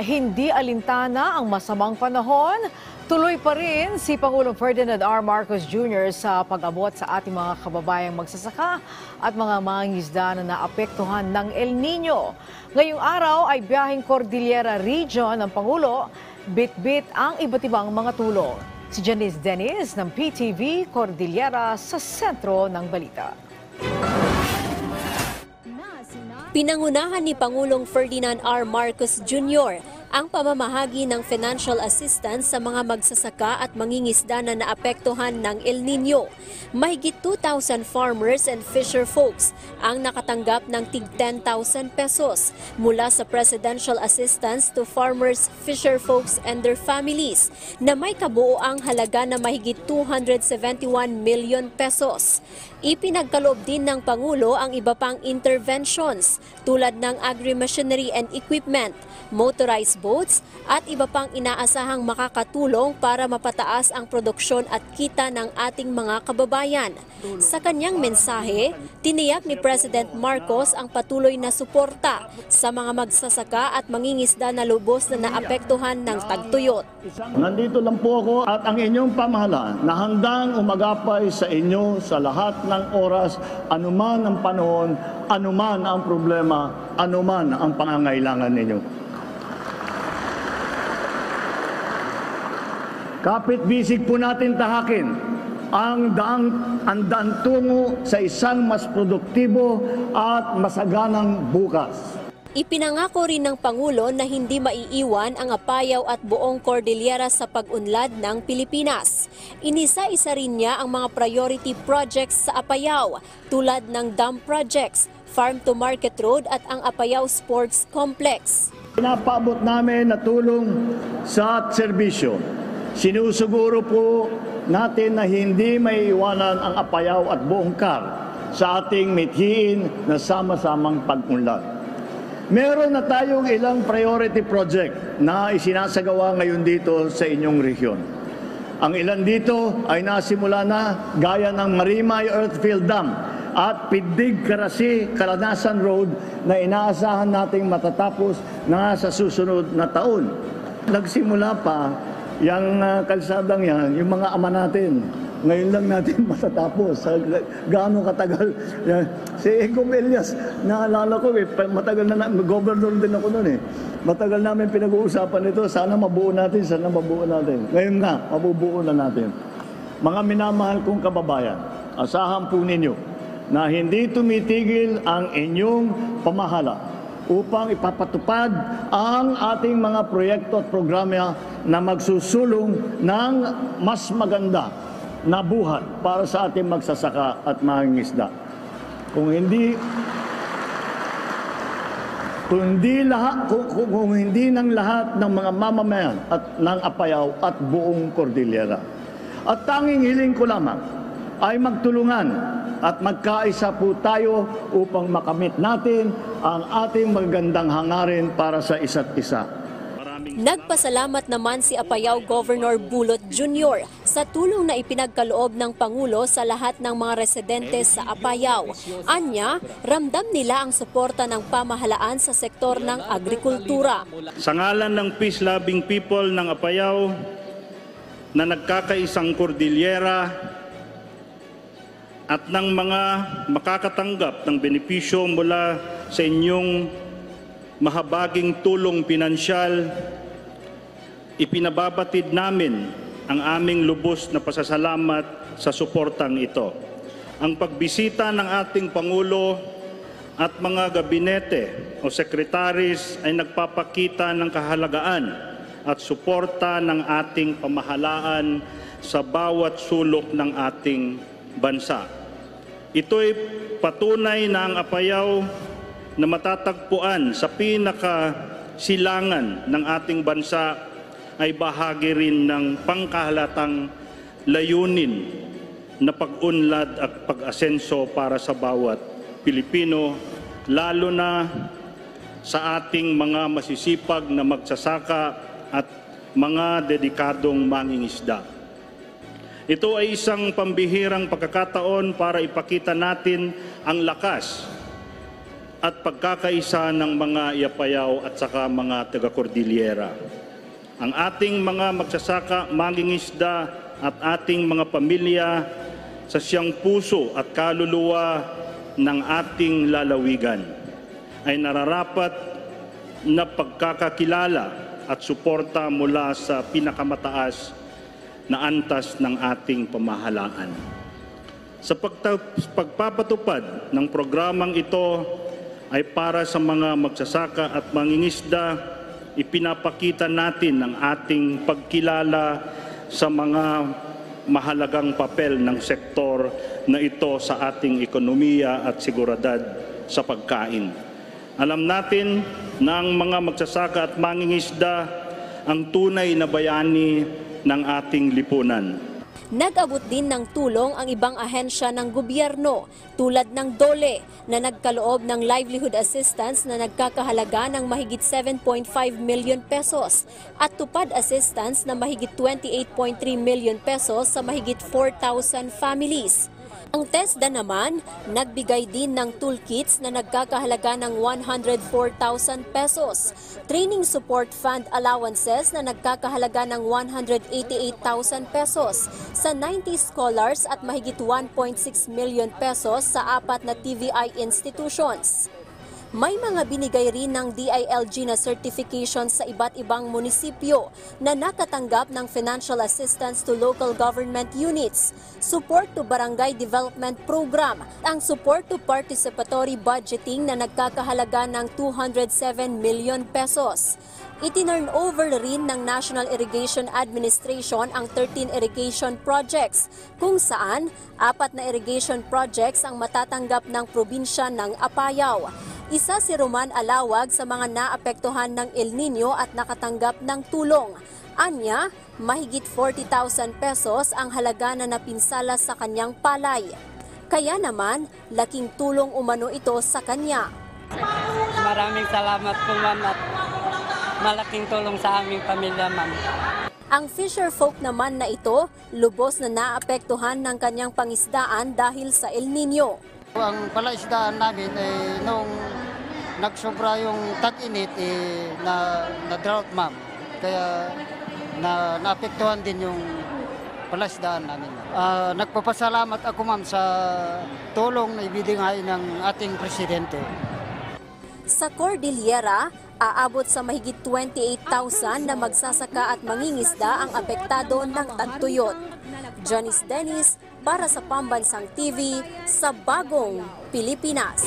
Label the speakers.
Speaker 1: Hindi alintana ang masamang panahon, tuloy pa rin si Pangulong Ferdinand R. Marcos Jr. sa pag-abot sa ating mga kababayang magsasaka at mga mangingisda na naapektuhan ng El Nino. Ngayong araw ay biyaheng Cordillera Region ng Pangulo, bit-bit ang iba't ibang mga tulong. Si Janice Dennis ng PTV Cordillera sa sentro ng balita.
Speaker 2: Pinangunahan ni Pangulong Ferdinand R. Marcos Jr. ang pamamahagi ng financial assistance sa mga magsasaka at mangingisda na naapektuhan ng El Nino. Mahigit 2,000 farmers and fisher folks ang nakatanggap ng tig 10,000 pesos mula sa Presidential Assistance to Farmers, Fisher Folks and their families na may kabuoang halaga na mahigit 271 million pesos. Ipinagkaloob din ng Pangulo ang iba pang interventions tulad ng agri-machinery and equipment, motorized boats at iba pang inaasahang makakatulong para mapataas ang produksyon at kita ng ating mga kababayan. Sa kanyang mensahe, tiniyak ni President Marcos ang patuloy na suporta sa mga magsasaka at mangingisda na lubos na naapektuhan ng tagtuyot.
Speaker 3: Nandito lang po ako at ang inyong pamahalaan na handang umagapay sa inyo sa lahat ng oras, anuman ang panahon, anuman ang problema, anuman ang pangangailangan ninyo. Kapit-bisig po natin tahakin ang daan tungo sa isang mas produktibo at masaganang bukas.
Speaker 2: Ipinangako rin ng Pangulo na hindi maiiwan ang Apayao at buong Cordillera sa pag-unlad ng Pilipinas. Inisa-isa rin niya ang mga priority projects sa Apayao tulad ng dam projects, farm-to-market road at ang Apayao Sports Complex.
Speaker 3: Pinapaabot namin na tulong sa serbisyo. Sinusuguro po natin na hindi maiiwanan ang Apayao at buong CAR sa ating mithiin na sama-samang pag-unlad. Meron na tayong ilang priority project na isinasagawa ngayon dito sa inyong rehiyon. Ang ilan dito ay nasimula na gaya ng Marimay Earthfield Dam at Pidig Karasi Kalanasan Road na inaasahan nating matatapos na sa susunod na taon. Nagsimula pa yung kalsadang yan, yung mga ama natin. Ngayon lang natin matatapos. Gaano katagal. Si Ego Elias, naalala ko matagal na, governor din ako noon Matagal namin pinag-uusapan ito. Sana mabuo natin, sana mabuo natin. Ngayon nga, mabubuo na natin. Mga minamahal kong kababayan, asahan po ninyo na hindi tumitigil ang inyong pamahala upang ipapatupad ang ating mga proyekto at programa na magsusulong ng mas maganda na buhay para sa ating magsasaka at mangingisda. Kung hindi ng lahat ng mga mamamayan at ng Apayao at buong Cordillera. At tanging hiling ko lamang ay magtulungan at magkaisa po tayo upang makamit natin ang ating magandang hangarin para sa isa't isa.
Speaker 2: Nagpasalamat naman si Apayao Governor Bulot Jr. sa tulong na ipinagkaloob ng Pangulo sa lahat ng mga residente sa Apayao. Anya, ramdam nila ang suporta ng pamahalaan sa sektor ng agrikultura.
Speaker 4: Sa ngalan ng peace-loving people ng Apayao na nagkakaisang Cordillera at ng mga makakatanggap ng benepisyo mula sa inyong mahabaging tulong pinansyal, ipinababatid namin ang aming lubos na pasasalamat sa suportang ito. Ang pagbisita ng ating Pangulo at mga gabinete o sekretaris ay nagpapakita ng kahalagaan at suporta ng ating pamahalaan sa bawat sulok ng ating bansa. Ito'y patunay na ang Apayao na matatagpuan sa pinakasilangan ng ating bansa ay bahagi rin ng pangkahalatang layunin na pag-unlad at pag-asenso para sa bawat Pilipino, lalo na sa ating mga masisipag na magsasaka at mga dedikadong mangingisda. Ito ay isang pambihirang pagkakataon para ipakita natin ang lakas at pagkakaisa ng mga Iapayao at saka mga taga-Cordillera. Ang ating mga magsasaka, mangingisda at ating mga pamilya sa siyang puso at kaluluwa ng ating lalawigan ay nararapat na pagkakakilala at suporta mula sa pinakamataas na antas ng ating pamahalaan. Sa pagpapatupad ng programang ito ay para sa mga magsasaka at mangingisda, ipinapakita natin ang ating pagkilala sa mga mahalagang papel ng sektor na ito sa ating ekonomiya at seguridad sa pagkain. Alam natin na ang mga magsasaka at mangingisda ang tunay na bayani ng ating lipunan.
Speaker 2: Nag-abot din ng tulong ang ibang ahensya ng gobyerno tulad ng DOLE na nagkaloob ng livelihood assistance na nagkakahalaga ng mahigit 7.5 million pesos at tupad assistance na mahigit 28.3 million pesos sa mahigit 4,000 families. Ang TESDA naman, nagbigay din ng toolkits na nagkakahalaga ng 104,000 pesos, training support fund allowances na nagkakahalaga ng 188,000 pesos sa 90 scholars at mahigit 1.6 million pesos sa 4 na TVI institutions. May mga binigay rin ng DILG na certification sa iba't ibang munisipyo na nakatanggap ng financial assistance to local government units, support to barangay development program, ang support to participatory budgeting na nagkakahalaga ng 207 million pesos. Itinurn over rin ng National Irrigation Administration ang 13 irrigation projects, kung saan 4 na irrigation projects ang matatanggap ng probinsya ng Apayao. Isa si Roman Alawag sa mga naapektuhan ng El Nino at nakatanggap ng tulong. Anya, mahigit 40,000 pesos ang halaga na napinsala sa kanyang palay. Kaya naman, laking tulong umano ito sa kanya.
Speaker 5: Maraming salamat po ma'am at malaking tulong sa aming pamilya ma'am.
Speaker 2: Ang fisher folk naman na ito, lubos na naapektuhan ng kanyang pangisdaan dahil sa El Nino.
Speaker 6: Ang palaisdaan namin ay nung nagsobra yung tag-init na drought ma'am. Kaya naapektuhan din yung palaisdaan namin. Nagpapasalamat ako ma'am sa tulong na ibinigay ng ating presidente.
Speaker 2: Sa Cordillera, aabot sa mahigit 28,000 na magsasaka at mangingisda ang apektado ng tagtuyot. Janice Dennis para sa Pambansang TV sa Bagong Pilipinas.